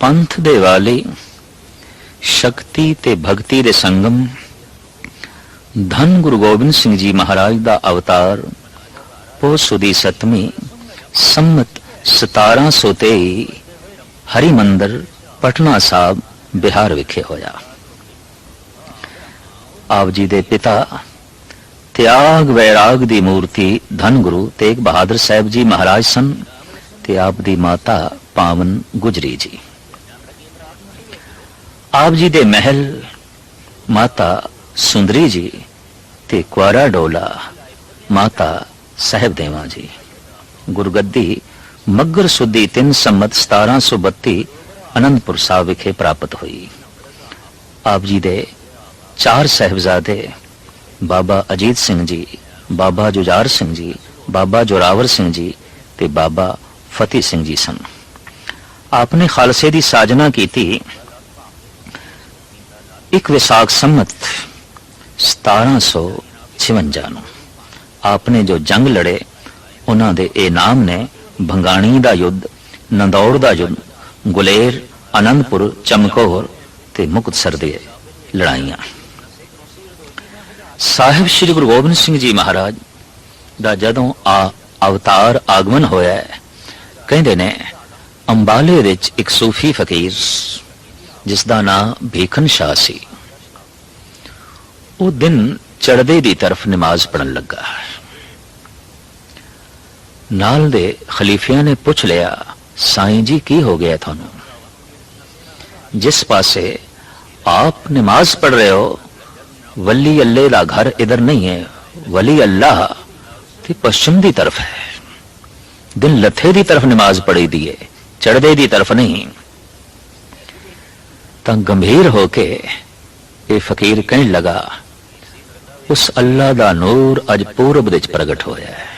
पंथ दे वाले शक्ति ते भगती दे संगम धन गुरु गोबिंद सिंह जी महाराज दा अवतार पो सुदी सतवीं सम्मत 1723 हरि मंदिर पटना साहब बिहार विखे होया। आप जी दे पिता त्याग वैराग दी मूर्ति धन गुरु तेग बहादुर साहब जी महाराज सन ते आप दी माता पावन गुजरी जी। आप जी दे महल माता सुंदरी जी ते क्वारा डोला माता साहब देवा जी। गुरगद्दी मगर सुदी 3 संमत 1732 आनंदपुर साहब विखे प्राप्त हुई। आप जी दे 4 साहिबजादे बाबा अजीत सिंह जी, बाबा जुजार सिंह जी, बाबा जोरावर सिंह जी ते बाबा फतेह सिंह जी सन। आपने खालसे दी साजना की थी 1 विसाख संमत 1756 ਨੂੰ। आपने जो जंग लड़े उन्हां दे ए नाम ने भंगाणी दा युद्ध, नंदौर दा युद्ध, गुलेर, आनंदपुर, चमकौर ते मुक्तसर दे लड़ाइयां। साहिब श्री गुरु गोबिंद सिंह जी महाराज दा जदों अवतार आगमन होया है, कहंदे ने अंबाले विच एक सूफी फकीर जिसदा नाम भीखन शाह सी, वो दिन चढ़दे दी तरफ नमाज पढ़न लगा। नाल दे खलीफिया ने पूछ लिया, साईं जी की हो गया थानू? जिस पासे आप नमाज पढ़ रहे हो वली अल्लाह दा घर इधर नहीं है, वली अल्लाह ते पश्चिम दी तरफ है। दिन लथे दी तरफ नमाज पढ़ी दी है, चढ़दे दी तरफ नहीं। ता गंभीर होके ये फकीर कहने लगा, उस अल्लाह दा नूर अज पूरब विच प्रगट होया है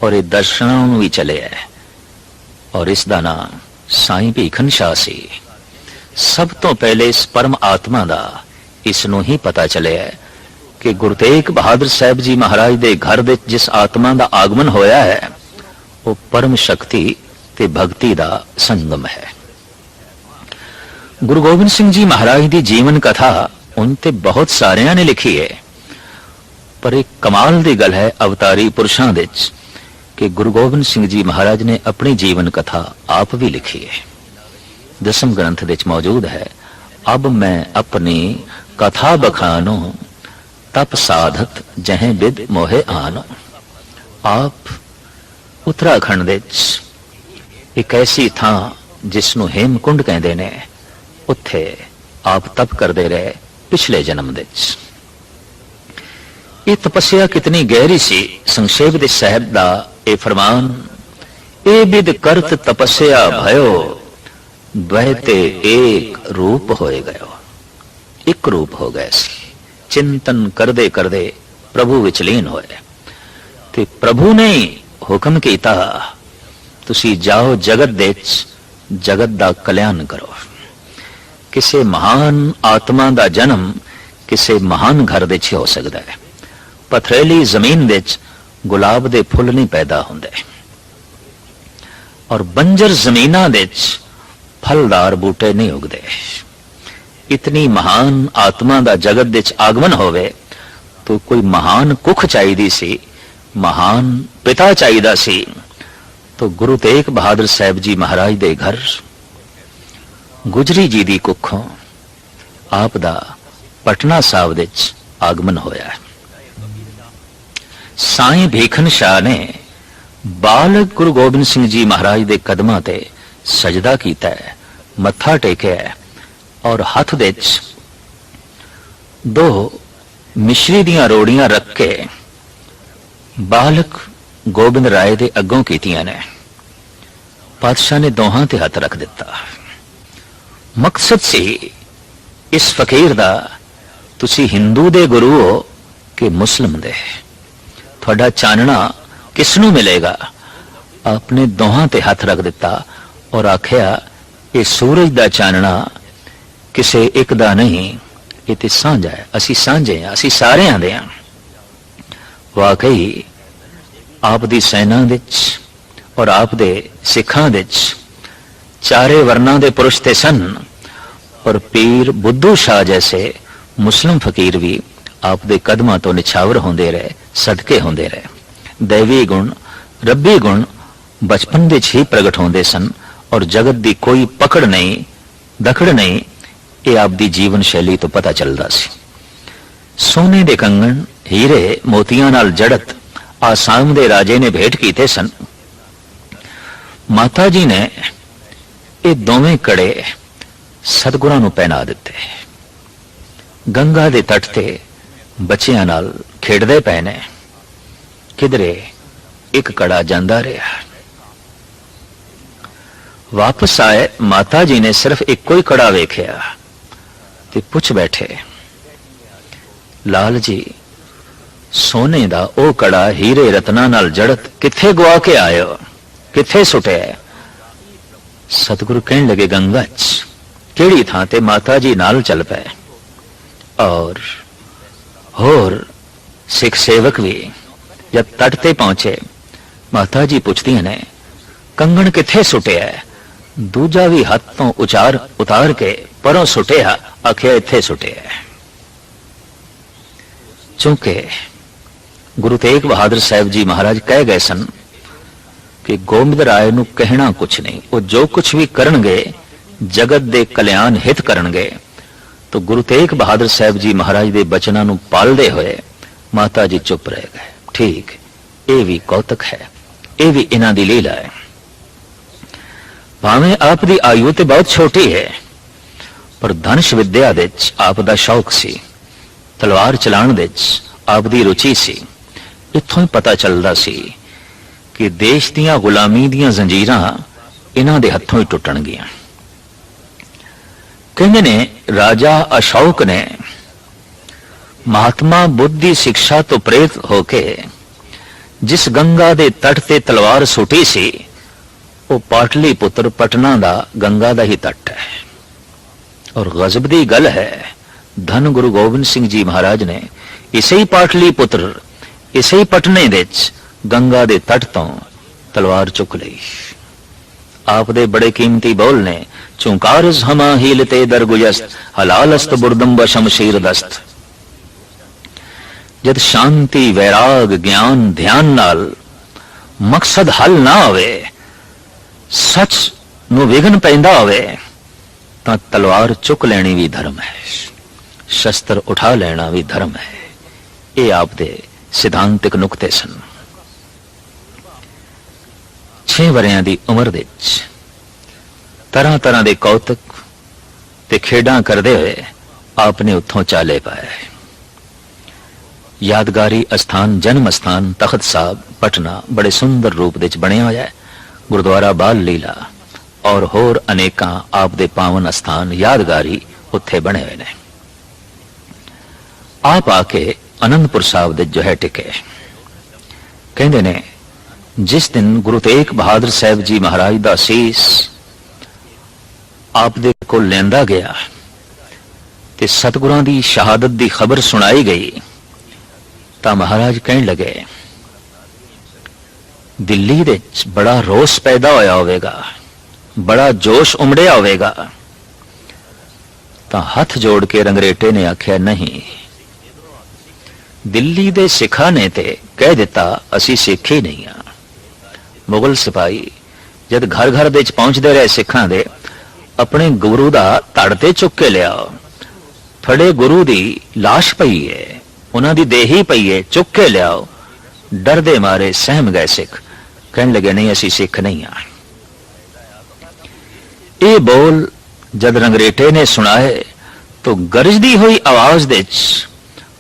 और ये दर्शनां नूं भी चले है और इसदा नाम साईं भीखन शाह सी। सब तो पहले इस परम आत्मा दा इसनों ही पता चले है कि गुरु तेग बहादुर साहब जी महाराज दे घर दे जिस आत्मा दा आगमन होया है वो परम शक्ति ते भक्ति दा संगम है। गुरु गोबिंद सिंह जी महाराज दी जीवन कथा उनते बहुत सारियां ने लिखी है, पर एक कमाल दी गल है अवतारी पुरुषां दे कि गुरु गोबिंद सिंह जी महाराज ने अपनी जीवन कथा आप भी लिखी है। 10वें ग्रंथ विच मौजूद है, अब मैं अपनी कथा बखानो तप साधत जहें बिद मोहे आनो। आप उत्तराखंड विच एक ऐसी थां जिसनू हेमकुंड कहते ने, उत्थे आप तप करते रहे पिछले जन्म विच। ये तपस्या कितनी गहरी सी, संक्षेप दे साहब दा ए फरमान, ए बिद करत तपस्या भयो द्वैते एक रूप होए गयो। एक रूप हो गए सी, चिंतन करदे करदे प्रभु विच लीन होए ते प्रभु ने हुक्म कीता, तुसी जाओ जगत दे जगत दा कल्याण करो। किसी महान आत्मा दा जन्म किसी महान घर दे हो सकता है। पथरेली जमीन दे गुलाब दे फुल नहीं पैदा होंदे और बंजर जमीना दे फलदार बूटे नहीं उगदे। इतनी महान आत्मा दा जगत दे आगमन होवे तो कोई महान कुख चाहिदी सी, महान पिता चाहिदा सी। तो गुरु तेग बहादुर साहब जी महाराज दे घर गुजरी जी दी कुखों आप दा पटना साहब विच आगमन होया। साईं भीखन शाह ने बालक गुरु गोबिंद सिंह जी महाराज दे कदमां ते सजदा कीता है, मत्था टेकिया है और हथ विच 2 मिश्री दियां रोड़ियां रख के बालक गोबिंद राय दे अगों कीतियां ने। पातशाह ने दोहां ते हथ रख दिता। मकसद सी इस फकीर दा, तुसी हिंदू दे गुरु हो कि मुस्लिम दे, थोड़ा चानना किसनू मिलेगा? आपने दोहां ते हथ रख दिता और आख्या, ये सूरज दा चानना किसे एक दा नहीं, ये ते सांझा है, असी सांझे हैं, असी सारे आंदे हैं। वाकई आप दी सेना विच और आप दे सिखां विच चारे वर्णा दे पुरुष ते सन, और पीर बुद्धू शाह जैसे मुस्लिम फकीर भी आप दे कदमां तो निछावर होंदे रहे, सदके होंदे रहे। दैवी गुण रब्बी गुण बचपन दे ही प्रगट होंदे सन, और जगत दी कोई पकड़ नहीं दखड़ नहीं, ये आप दी जीवन शैली तो पता चलदा सी। सोने दे कंगन हीरे मोतियां नाल जड़त आसाम दे राजे ने भेंट कीते सन। माता जी ने ये दोवें कड़े सतगुरां नूं पहना दिते। गंगा दे तट ते बच्चियां नाल खेडदे पए ने, किधरे एक कड़ा जांदा रहा। वापस आए माता जी ने सिर्फ इको ही कड़ा वेख्या ते पुछ बैठे, लाल जी सोने दा ओ कड़ा हीरे रत्ना नाल जड़त किथे गवा के आए हो, किथे सुटिया? सतगुरु कहन लगे, गंगा च। केड़ी थां ते? माता जी नाल चल पे। और होर सिख सेवक भी जब तट ते पहुंचे, माता जी पुछदियां ने, कंगन किथे सुटिया? दूजा भी हाथ तो उतार के परों सुटिया, आखिया इत्थे सुटिया। चूंकि गुरु तेग बहादुर साहब जी महाराज कह गए सन कि गोबिंद राय नूं कहना कुछ नहीं, वो जो कुछ भी करनगे जगत दे कल्याण हित करनगे। तो गुरु तेग बहादुर साहब जी महाराज दे बचनां नूं पालदे होए माता जी चुप रह गए। ठीक, ये भी कौतक है, ये भी इन्हां दी लीला है। भावें आप दी आयु ते बहुत छोटी है, पर धनुष विद्या दे च आप दा शौक सी, तलवार चलाण दे च आप दी रुचि सी। इत्थों ही पता चलदा सी कि देश दियां गुलामी दियां जंजीरां इन्हां दे हत्थों ही टुटणगियां। कहंदे ने राजा अशोक ने महात्मा बुद्ध दी शिक्षा तो प्रेरित होके जिस गंगा दे तट ते तलवार सुटी सी, वो पाटली पुत्र पटना दा गंगा दा ही तट है। और गजब दी गल है, धन गुरु गोबिंद सिंह जी महाराज ने इसे ही पाटली पुत्र, इसे ही पटने दे गंगा दे तट तो तलवार चुक लई। आप दे बड़े कीमती बोल ने, चुंकारस हमा हीलते दरगुजस्त, हलालस्त बुरदम्ब शमशीर दस्त। जद शांति वैराग ज्ञान ध्यान नाल मकसद हल ना होवे, सच नूं विघन पैंदा होवे, तां तलवार चुक लेनी भी धर्म है, शस्त्र उठा लेना भी धर्म है। ये आप दे सिद्धांतिक नुकते सन। 6 वरियां दी उम्र दे तरह तरह दे कौतक ते खेडां करदे होए आपने उत्थों चाले पाए। यादगारी स्थान जन्म स्थान तख्त साहब पटना बड़े सुंदर रूप दे बनिया होया है। गुरुद्वारा बाल लीला और होर अनेकां आप दे पावन स्थान यादगारी उत्थे बने हुए ने। आप आके आनंदपुर साहब दे जो है टिके। कहंदे ने जिस दिन गुरु तेग बहादुर साहब जी महाराज दा सीस आप दे कोल लेंदा गया ते सतगुरां दी शहादत दी खबर सुनाई गई, तां महाराज कहन लगे, दिल्ली दे बड़ा रोस पैदा होया होवेगा, बड़ा जोश उमड़िया होवेगा। तां हथ जोड़ के रंगरेटे ने आख्या, नहीं, दिल्ली दे सिखा ने ते कह दिता असी सिख ही नहीं हाँ। मुगल सिपाही जद घर घर दे पहुंचते रहे सिखां दे, अपने गुरु दा धड़ ते चुक के लिया, थोड़े गुरु दी लाश पई है, उन्हां दी देही पई है, चुक के लियाओ। डर दे मारे सहम गए सिख, कहने लगे नहीं असी सिख नहीं हाँ। ये बोल जद रंगरेटे ने सुनाए तो गरजदी हुई आवाज दे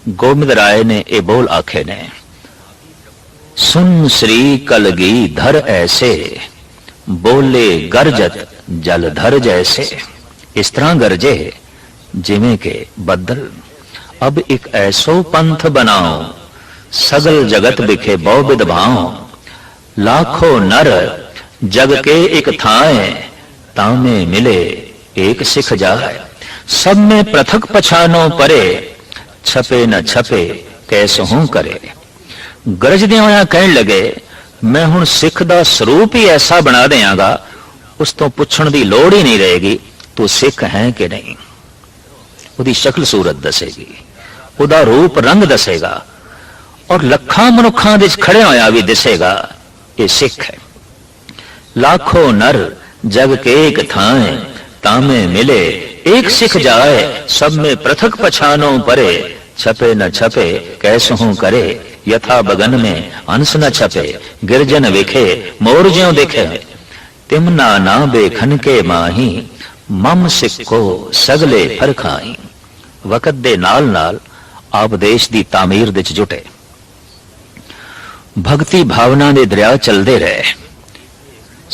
गोबिंद राय ने ये बोल आखे ने, सुन श्री कलगी धर ऐसे, बोले गरजत जलधर जैसे। इस तरह गरजे जिमें के बदल, अब एक ऐसो पंथ बनाओ, सगल जगत बिखे बहु विधवाओ। लाखों नर जग के एक थाए, तामे मिले एक सिख जाए। सब में पृथक पछानो परे, छपे न छपे कैसे हूं करे। गरजदे होया कहन लगे, मैं हुण सिख दा स्वरूप ही ऐसा बना देंगा, उस तो पुछण दी लोड़ ही नहीं रहेगी तू सिख है कि नहीं। उहदी शक्ल सूरत दसेगी, उहदा रूप रंग दसेगा और लखां मनुखां दे खड़े होया भी दसेगा ये सिख है। लाखों नर जग के एक थाए तामे मिले एक सिख जाए, सब में पृथक पछानो परे, छपे न छपे कैसहू करे, यथा बगन में अंश न छपे, गिरजन विखे मोर ज्यों दिखे, तिमना ना बेखन के माही, मम सिक्को सगले फरखाई। वक़्त दे नाल नाल आप देश दी तामीर दे जुटे, भगती भावना दे दरिया चलते रहे,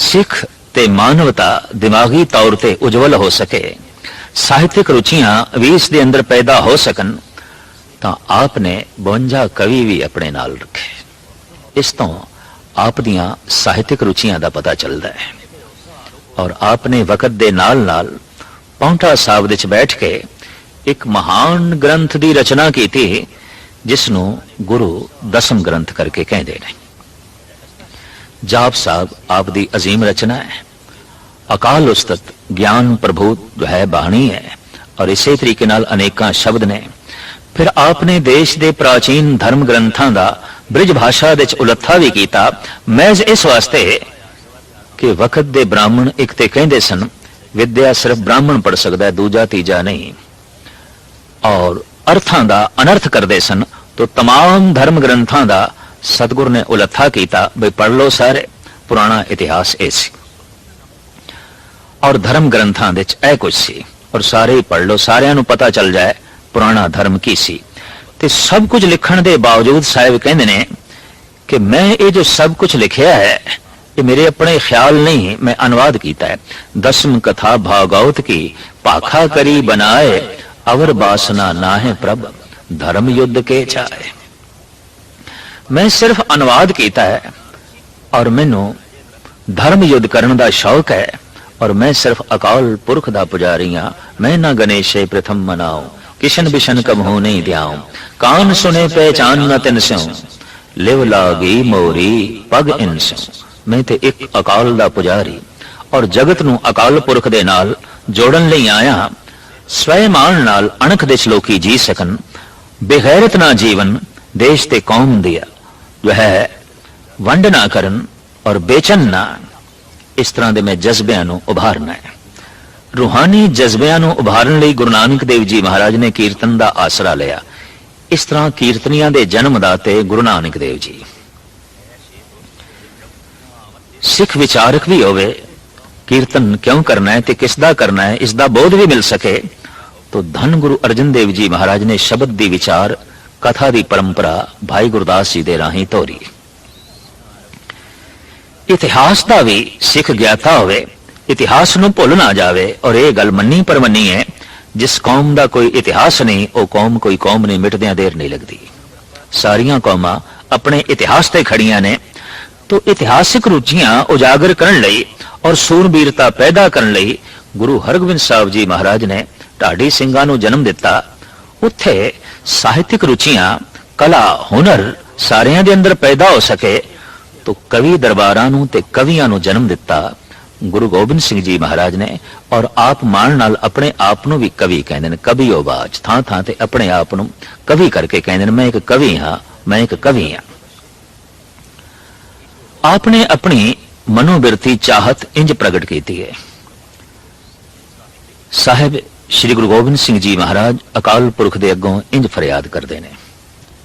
सिख ते मानवता दिमागी तौर ते उज्जवल हो सके, साहित्यिक रुचियां भी इस दे अंदर पैदा हो सकन, तो आपने 52 कवि भी अपने नाल रखे। इस तो आप दियां साहित्यिक रुचियां दा पता चलता है। और आपने वक़्त दे नाल नाल पौंटा साहब दे बैठ के एक महान ग्रंथ की रचना की थी, जिसनों गुरु दसम ग्रंथ करके कहते हैं। जाप साहब आप दी अजीम रचना है, अकाल उस्तत ज्ञान प्रभुत जो है बाणी है, और इसे तरीके नाल अनेकां शब्द ने। फिर आपने देश के प्राचीन धर्म ग्रंथों का ब्रिज भाषा दे उलत्था भी किया, महज इस वास्ते कि वक़्त दे ब्राह्मण एक ते कहते सन विद्या सिर्फ ब्राह्मण पढ़ सकता है, दूजा तीजा नहीं, और अर्थां दा अनर्थ करते सन। तो तमाम धर्म ग्रंथों का सतगुर ने उलत्था किया, बई पढ़ लो सारे, पुराना इतिहास ए सी और धर्म ग्रंथों दे ए कुछ सी, और सारे ही पढ़ लो, सारियां नूं पता चल जाए पुराना धर्म की सी। ते सब कुछ लिखण दे बावजूद साहिब कहंदे ने कि मैं ये जो सब कुछ लिखिया है ये मेरे अपने ख्याल नहीं, मैं अनुवाद किया है। दसम कथा भागवत की पाखा करी बनाए, अवर बासना ना है प्रभ धर्म युद्ध के चाहे। मैं सिर्फ अनुवाद किया है और मैनू धर्म युद्ध करने का शौक है, और मैं सिर्फ अकाल पुरख दा पुजारी हाँ। मैं ना गणेशे प्रथम मनाऊं, किशन बिशन कबहू नहीं ध्याऊं, कान सुने पहचान न तिन स्यों, लिव लागी मोरी पग इन स्यों। मैं ते एक अकाल दा पुजारी और जगत नू अकाल पुरख दे नाल जोड़न लई आया। स्वयमान नाल अणख दे श्लोकी जी सकन, बेगैरत ना जीवन देश ते कौम दिया जो है वंड ना करन और बेचन ना। इस तरह दे मैं जज्बियां नू उभारना है। रूहानी जज्बियां नू उभारन लई गुरु नानक देव जी महाराज ने कीर्तन दा आसरा लिया। इस तरह कीर्तनियां दे जन्मदाते गुरु नानक देव जी। सिख विचारक भी होवे, कीर्तन क्यों करना है ते किसदा करना है इसदा बोध भी मिल सके, तो धन गुरु अर्जन देव जी महाराज ने शब्द दी विचार कथा दी परंपरा भाई गुरदास जी दे राही तोरी। इतिहास का भी सिख ज्ञाता होवे, इतिहास नूं भुल ना जावे। और यह गल मन्नी पर मन्नी है, जिस कौम का कोई इतिहास नहीं वो कौम कोई कौम नहीं, मिटदियां देर नहीं लगती। सारियां कौमां अपने इतिहास ते खड़ियां ने। तो इतिहासिक रुचियां उजागर करन लई और सूरबीरता पैदा करन लई गुरु हरगोबिंद साहब जी महाराज ने ढाडी ਸਿੰਘਾਂ ਨੂੰ जन्म दिता। उत्थे साहित्यिक रुचियां कला हुनर सारियां दे अंदर पैदा हो सके, तो कवि दरबारां नूं ते कवियां नूं जन्म दिता गुरु गोबिंद सिंह जी महाराज ने। और आप मान नाल अपने आप नूं भी कवि कहंदे ने, कवि ओबाज थां थां ते अपने आप नूं कवि करके कहंदे ने, मैं एक कवि हाँ, मैं एक कवि हाँ। आपने अपनी मनोबिरती चाहत इंज प्रगट की है। साहिब श्री गुरु गोबिंद सिंह जी महाराज अकाल पुरख दे अगों इंज फरियाद करते हैं,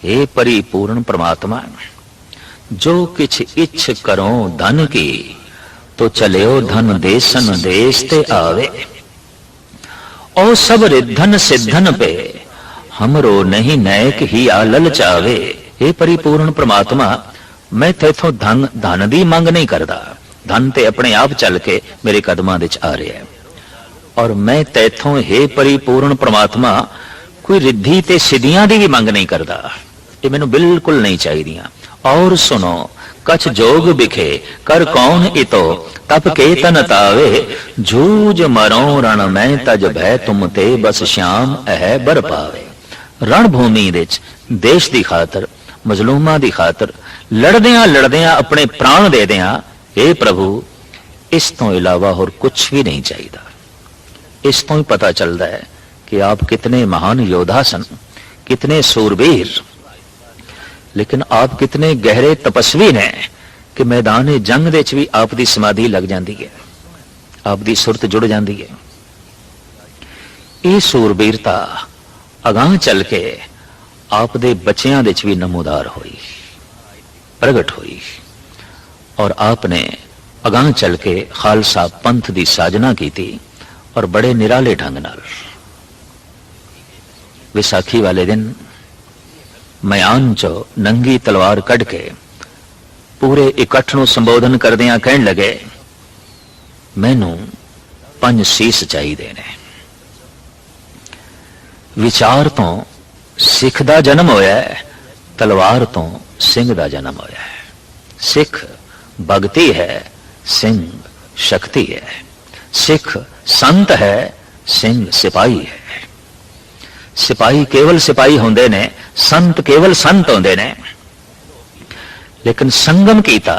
हे परिपूर्ण परमात्मा, जो किछ इच्छ करो धन की, तो चलियो धन देसन देश ते आवे। ओ सब रिद्धन सिद्धन पे, हमरो नहीं नैक ही आ ललचावे। हे परिपूर्ण परमात्मा, मैं तेथों धन दी मंग नहीं करता, धन ते अपने आप चल के मेरे कदमां विच आ रहा है। और मैं तेथों हे परिपूर्ण परमात्मा कोई रिद्धि ते सिद्धियां दी भी मंग नहीं करता, ये मैनू बिल्कुल नहीं चाहिए। और सुनो कछ जोग बिखे कर कौन इतो, तप के तन तावे, जूझ मरो रण मैं तज भय तुम ते, बस श्याम अह बर पावे। रणभूमि विच देश की खातर मजलूमां की खातर लड़दियां लड़दियां अपने प्राण दे दियां, हे प्रभु इस तो इलावा और कुछ भी नहीं चाहिए। इस तो ही पता चलता है कि आप कितने महान योद्धा सन, कितने सूरबीर, लेकिन आप कितने गहरे तपस्वी ने कि मैदान जंग दे भी आप दी समाधि लग जाती है, आप दी सुरत जुड़ जाती है। ये सूरबीरता अगां चल के आप दे बच्चियां दे भी नमूदार हुई, प्रगट हुई, और आपने अगां चल के खालसा पंथ की साजना की थी, और बड़े निराले ढंग नाल। विसाखी वाले दिन मयान चो नंगी तलवार कढ़ के पूरे इकट्ठ नूं संबोधन करदियां कहण लगे, मैनू 5 सीस चाहिए ने। विचार तो सिख दा जन्म होया है, तलवार तो सिंह दा जन्म होया है। सिख भगती है, सिंह शक्ति है। सिख संत है, सिंह सिपाही है। सिपाही केवल सिपाही होंदे ने, संत केवल संत होंदे ने। लेकिन संगम कीता,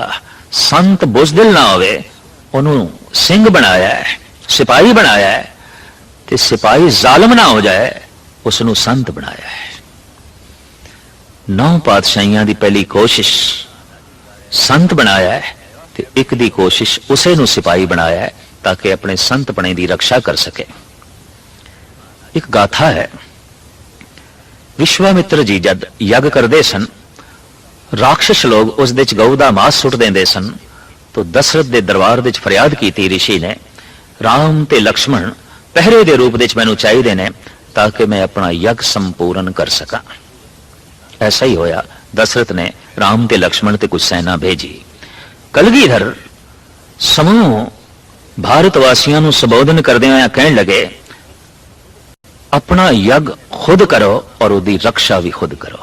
संत बुजदिल ना होवे, उन्होंने सिंह बनाया है, सिपाही बनाया है, ते सिपाही जालिम ना हो जाए, उसनु संत बनाया है। 9 पातशाहियां दी पहली कोशिश संत बनाया है, ते एक दी कोशिश उसे नु सिपाही बनाया है, ताकि अपने संतपने की रक्षा कर सके। एक गाथा है, विश्वामित्र जी जद यज्ञ करते सन, राक्षस लोग उस दे गऊ का मांस सुट देंदे सन, तो दशरथ के दरबार दे फरियाद की ऋषि ने, राम ते लक्ष्मण पहरे के रूप में मैनू चाहिए ने, ताकि मैं अपना यज्ञ संपूर्ण कर सका। ऐसा ही होया, दशरथ ने राम ते लक्ष्मण ते कुछ सेना भेजी। कलगीधर समूह भारतवासियों को संबोधन करदे हुए कहने लगे, अपना यज्ञ खुद करो और उसकी रक्षा भी खुद करो।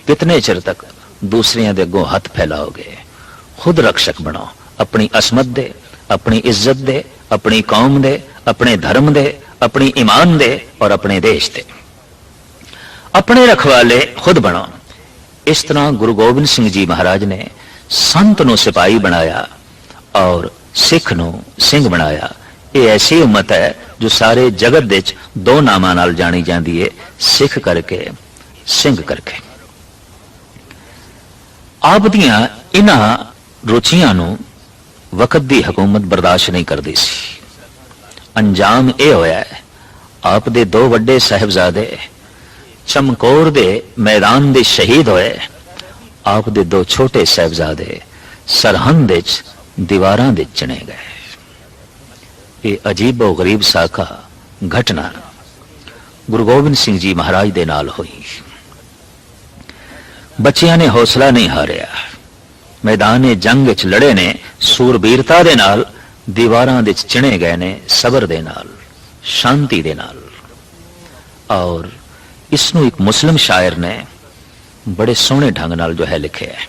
कितने चिर तक दूसरियां दे अगों हथ फैलाओगे? खुद रक्षक बनो, अपनी असमत दे, अपनी इज्जत दे, अपनी कौम दे, अपने धर्म दे, अपनी ईमान दे और अपने देश दे। अपने रखवाले खुद बनो। इस तरह गुरु गोबिंद सिंह जी महाराज ने संत नु सिपाही बनाया और सिख नु सिंह बनाया। ये ऐसी उम्मत है जो सारे जगत दे 2 नामां नाल जानी जाती है, सिख करके, सिंह करके। आप दियां इन्हां रुचियां नू वक्त दी हुकूमत बर्दाश्त नहीं करती सी। अंजाम यह होया है, आप दे 2 वड्डे साहिबजादे चमकौर दे मैदान दे शहीद होए, आप दे 2 छोटे साहिबजादे सरहंद विच दीवारां दे चने गए। ये अजीबो गरीब साखा घटना गुरु गोबिंद सिंह जी महाराज दे नाल हुई। बच्चियां ने हौसला नहीं हारिया, मैदान जंग विच लड़े ने, सूरबीरता दे नाल दीवारां दे चिणे गए ने, सबर दे नाल, शांति दे नाल। और इसनू एक मुस्लिम शायर ने बड़े सोहने ढंग नाल जो है लिखे है,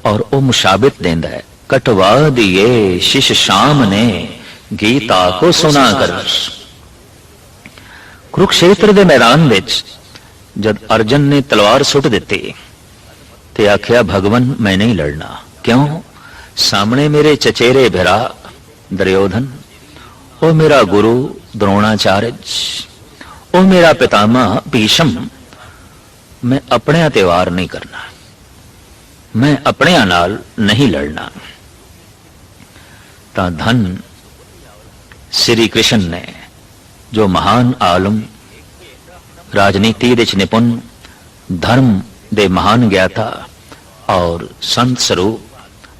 और वह मुशाबित देंदा है, कटवा दिए शिश शाम ने गीता को सुना कर। कुरुक्षेत्र के मैदान विच जब अर्जन ने तलवार सुट दी ते आख्या, भगवन मैं नहीं लड़ना। क्यों? सामने मेरे चचेरे भिरा दुर्योधन, ओ मेरा गुरु द्रोणाचार्य, ओ मेरा पितामह भीष्म, मैं अपने ते वार नहीं करना, मैं अपने नाल नहीं लड़ना। ता धन श्री कृष्ण ने, जो महान आलम, राजनीति दे निपुण, धर्म दे महान ज्ञाता और संत स्वरूप,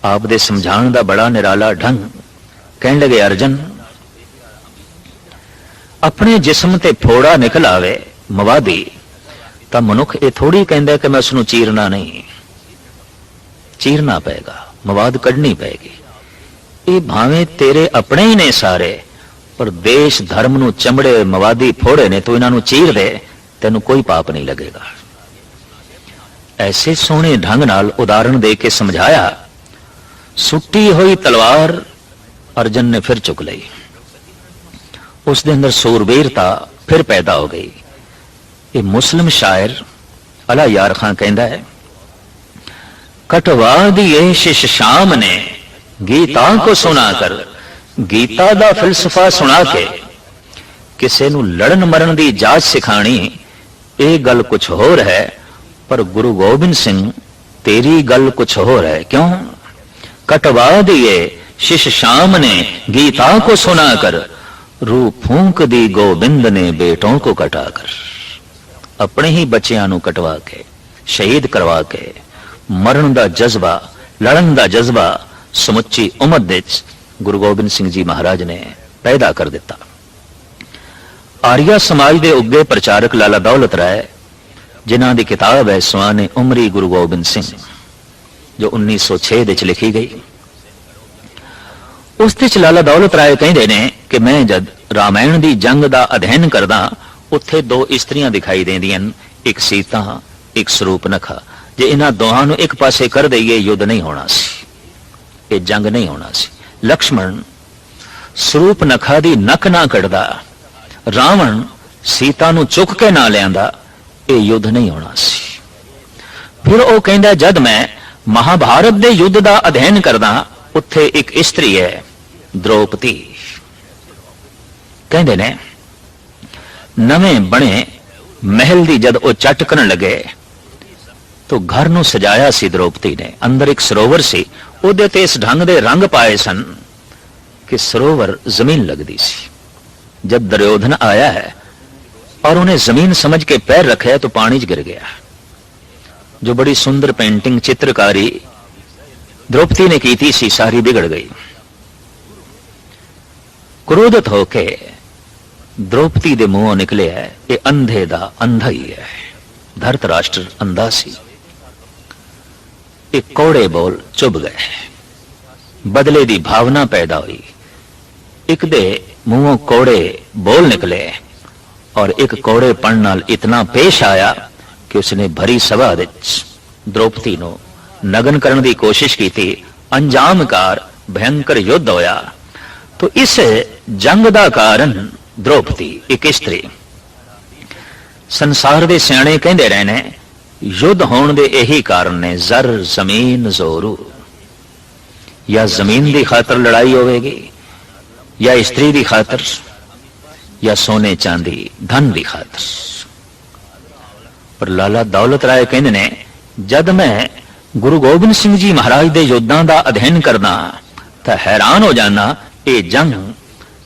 आप दे समझाने का बड़ा निराला ढंग, कहने लगे, अर्जन अपने जिस्म ते फोड़ा निकल आवे मवादी, तो मनुख ये थोड़ी कहता कि मैं उसनू चीरना नहीं, चीरना पेगा, मवाद कढ़नी पेगी। ये भावें तेरे अपने ही ने सारे, पर देश धर्म नू चमड़े मवादी फोड़े ने, तो इन्हों चीर दे, तेनू कोई पाप नहीं लगेगा। ऐसे सोहने ढंग नाल उदाहरण दे के समझाया। सुट्टी हुई तलवार अर्जन ने फिर चुक ली, उसके अंदर सूरबीरता फिर पैदा हो गई। ये मुस्लिम शायर अला यार खां कहता है, कटवा दिए शिश शाम ने गीता को सुना कर, गीता दा फिलसफा सुना के किसी नूं लड़न मरण दी जाच सिखाणी, ये गल कुछ होर है। पर गुरु गोबिंद सिंह तेरी गल कुछ होर है। क्यों? कटवा दिए शिष शाम ने गीता को सुना कर, रू फूंक दी गोबिंद ने बेटों को कटा कर। अपने ही बच्चियां नूं कटवा के, शहीद करवा के, मरण दा जज्बा, लड़न दा जज्बा समुची उम्मत विच गुरु गोबिंद सिंह जी महाराज ने पैदा कर दिता। आर्या समाज के उगे प्रचारक लाला दौलत राय, जिन्हां दी किताब है सुआने उमरी गुरु गोबिंद सिंह, जो 1906 विच लिखी गई। उस विच लाला दौलत राय कहते ने कि मैं जद रामायण की जंग का अध्ययन करदा, उत्थे दो इस्त्रियां दिखाई देंदियां, एक सीता एक सरूपनखा। जे इन्हां दोहां नूं एक पासे कर दईए, युद्ध नहीं होना सी, ये जंग नहीं होना सी। लक्ष्मण सरूपनखा दी नक ना कटदा, रावण सीता नूं चुक के ना लियांदा, ये युद्ध नहीं होना सी। फिर वो कहंदा, जद मैं महाभारत दे युद्ध का अध्ययन करदा, उत्थे एक इस्त्री है द्रौपदी। कहंदे ने नवें बने महल दी जद वो चट करन लगे, तो घर नूं सजाया सी द्रौपदी ने। अंदर एक सरोवर सी, उहदे ते इस ढंग दे रंग पाए सन कि सरोवर जमीन लगदी सी। जब दुर्योधन आया है और उन्हें जमीन समझ के पैर रखे तो पानी च गिर गया। जो बड़ी सुंदर पेंटिंग चित्रकारी द्रौपदी ने की थी सी, सारी बिगड़ गई। क्रोधित होके द्रौपदी दे मुंहों निकले है, ये अंधे दा अंधा ही है। धरतराष्ट्र अंधा सी, एक कौड़े बोल चुभ गए, बदले दी भावना पैदा हुई। एक दे मुंहों कौड़े बोल निकले और एक कौड़ेपन नाल इतना पेश आया कि उसने भरी सभा विच द्रौपदी नूं नगन करने की कोशिश की थी। अंजामकार भयंकर युद्ध होया। तो इस जंग का कारण द्रौपदी एक स्त्री। संसार के सियाणे कहते रहे ने, युद्ध होने के यही कारण ने, जर जमीन जोरू। या जमीन की खातर लड़ाई होगी, या स्त्री की खातर, या सोने चांदी धन की खातर। पर लाला दौलत राय कहते ने, जद मैं गुरु गोबिंद सिंह जी महाराज के युद्धां का अध्ययन करना तो हैरान हो जाना, ये जंग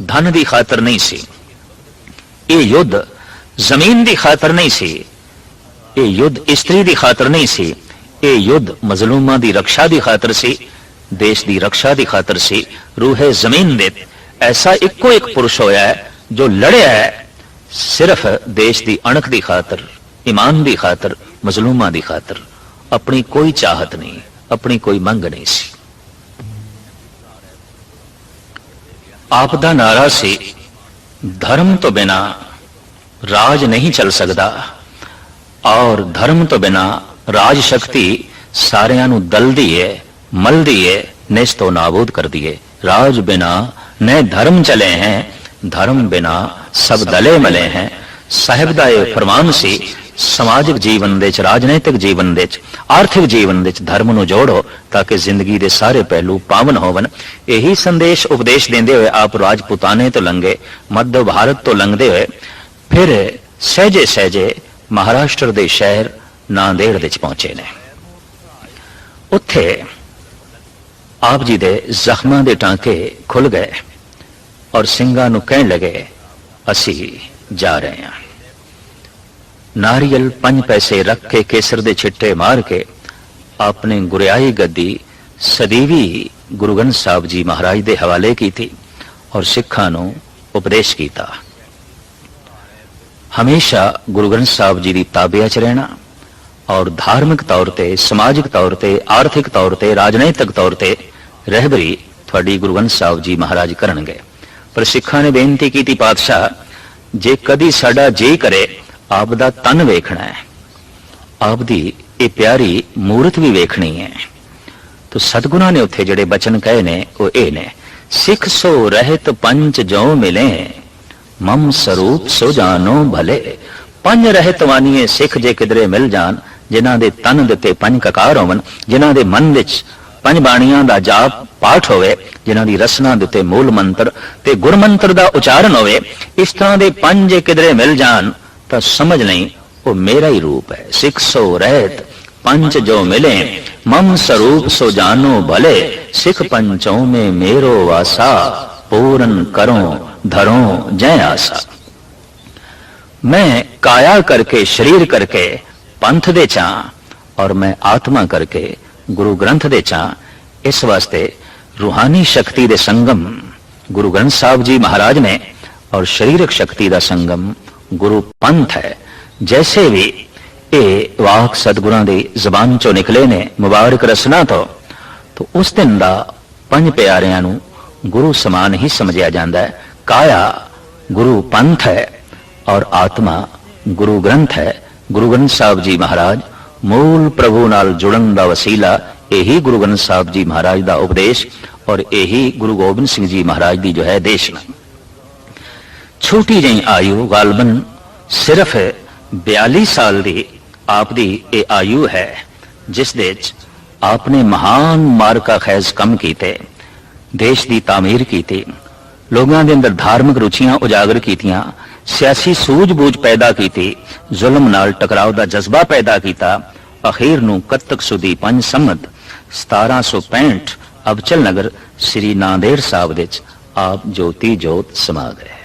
धन की खातर नहीं सी, ये युद्ध जमीन की खातर नहीं सी, ये युद्ध स्त्री की खातर नहीं सी, ये युद्ध मजलूमां की रक्षा की खातर सी, देश की रक्षा की खातर सी। रूहे जमीन दे ऐसा इको एक पुरुष होया है जो लड़िया है सिर्फ देश की अणख की खातर, ईमान की खातर, मजलूमां की खातर। अपनी कोई चाहत नहीं, अपनी कोई मंग नहीं सी। आप दा नारा सी, धर्म तो बिना राज नहीं चल सकता और धर्म तो बिना राज शक्ति सारियां नूं दलदी है, मलदी है, नेस्तो नाबूद कर दिए। राज बिना न धर्म चले हैं, धर्म बिना सब दले मले हैं। साहिब दा ये फरमान सी, समाजिक जीवन दे च, राजनीतिक जीवन दे च, आर्थिक जीवन दे च धर्म नूं जोड़ो ताकि जिंदगी दे सारे पहलू पावन होवन। यही संदेश उपदेश देंदे हुए आप राजपुताने तो लंघे, मध्य भारत तो लंघदे हुए फिर सहजे सहजे महाराष्ट्र दे शहर नांदेड़ दे च पहुंचे ने। उत्थे आप जी दे जख्मां दे टांके खुल गए और ਸਿੰਘਾਂ ਨੂੰ कहन लगे, असी जा रहे हैं। नारियल 5 पैसे रख के, केसर दे छिट्टे मार के आपने गुरियाई गद्दी सदीवी गुरु ग्रंथ साहब जी महाराज दे हवाले की थी और सिखां नूं उपदेश कीता। हमेशा गुरु ग्रंथ साहब जी की ताबे च रहना और धार्मिक तौर पर, समाजिक तौर पर, आर्थिक तौर पर, राजनीतिक तौर पर रहबरी थोड़ी गुरु ग्रंथ साहब जी महाराज करनगे। पर सिखां ने बेनती की थी, पातशाह जे कदी साडा जी करे आप दा तन वेखना है, आप दी ये प्यारी मूर्त भी वेखनी है। तो सतगुरां ने उत्थे जड़े बचन कहे ने वो ये ने, सिख सो रहत पंच जो मिले, मम स्वरूप सो जानो भले। 5 रहत वानिए सिख जे किधरे मिल जान, जिन्हां दे तन दे 5 ककार होवन, जिन्हां दे मन विच पंज बाणियां दा जाप पाठ होवे जिन्हां दी रसना दे उत्ते मूल मंत्र ते गुरमंत्र दा उचारण होवे, इस तरह दे पंज किधरे मिल जान तां समझ नहीं वो मेरा ही रूप है। सिख सो रहत पंच जो मिले, मम स्वरूप सो जानो भले, सिख पंचों में मेरो वासा, पूरन करो धरो जय आसा। मैं काया करके शरीर करके पंथ दे चा और मैं आत्मा करके गुरु ग्रंथ दे चा। इस वास्ते रूहानी शक्ति दे संगम गुरु ग्रंथ साहब जी महाराज ने और शरीरक शक्ति का संगम गुरु पंथ है। जैसे भी ये वाक सतगुरां दी जबान चो निकले ने मुबारक रसना तो उस दिन दा पंज प्यारियां नू गुरु समान ही समझिया जाता है। काया गुरु पंथ है और आत्मा गुरु ग्रंथ है। गुरु ग्रंथ साहब जी महाराज मूल प्रभु नाल जुड़न दा वसीला यही गुरु ग्रंथ साहब जी महाराज दा उपदेश और यही गुरु गोबिंद सिंह जी महाराज दी जो है देशना। छोटी जी आयु गालबन सिर्फ 42 साल की आप दी ये आयु है जिस दे आपने महान मार्का खैज कम कीते, देश की तामीर की, लोगों के अंदर धार्मिक रुचियां उजागर कीतियां, सियासी सूझबूझ पैदा की, जुल्म नाल टकराव का जज्बा पैदा किया। अखीर नूं कत्तक सुधी 5 संमत 1765 अबचल नगर श्री नांदेड़ साहब विच आप ज्योति जोत समा गए।